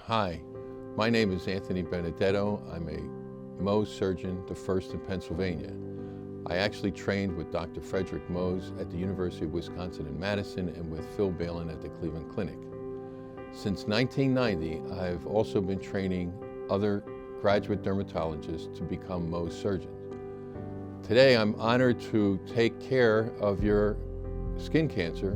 Hi, my name is Anthony Benedetto. I'm a Mohs surgeon, the first in Pennsylvania. I actually trained with Dr. Frederick Mohs at the University of Wisconsin in Madison and with Phil Balin at the Cleveland Clinic. Since 1990, I've also been training other graduate dermatologists to become Mohs surgeons. Today, I'm honored to take care of your skin cancer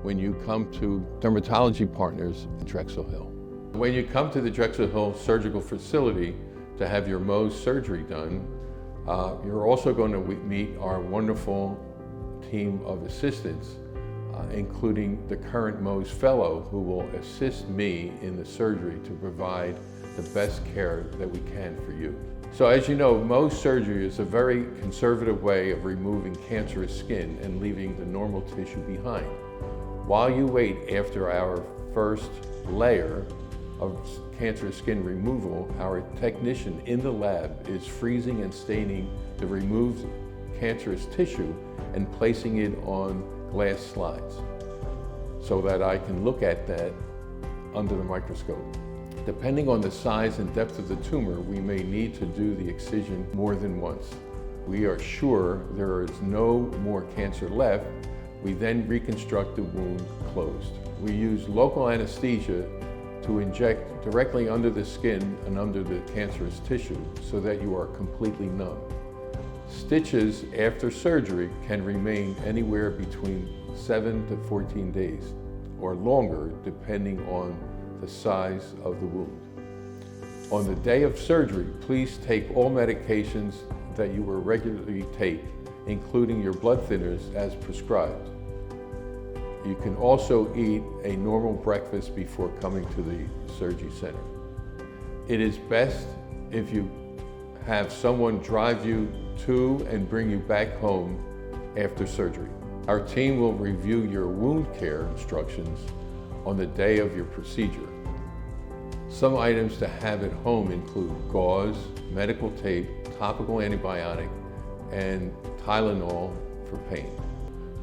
when you come to Dermatology Partners in Drexel Hill. When you come to the Drexel Hill surgical facility to have your Mohs surgery done, you're also going to meet our wonderful team of assistants, including the current Mohs fellow who will assist me in the surgery to provide the best care that we can for you. So as you know, Mohs surgery is a very conservative way of removing cancerous skin and leaving the normal tissue behind. While you wait after our first layer of cancerous skin removal, our technician in the lab is freezing and staining the removed cancerous tissue and placing it on glass slides so that I can look at that under the microscope. Depending on the size and depth of the tumor, we may need to do the excision more than once. We are sure there is no more cancer left. We then reconstruct the wound closed. We use local anesthesia to inject directly under the skin and under the cancerous tissue so that you are completely numb. Stitches after surgery can remain anywhere between 7 to 14 days or longer depending on the size of the wound. On the day of surgery, please take all medications that you will regularly take, including your blood thinners as prescribed. You can also eat a normal breakfast before coming to the surgery center. It is best if you have someone drive you to and bring you back home after surgery. Our team will review your wound care instructions on the day of your procedure. Some items to have at home include gauze, medical tape, topical antibiotic, and Tylenol for pain.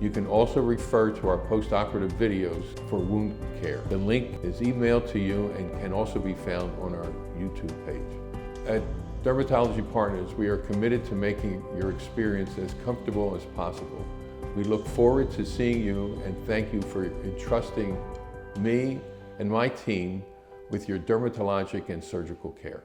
You can also refer to our post-operative videos for wound care. The link is emailed to you and can also be found on our YouTube page. At Dermatology Partners, we are committed to making your experience as comfortable as possible. We look forward to seeing you and thank you for entrusting me and my team with your dermatologic and surgical care.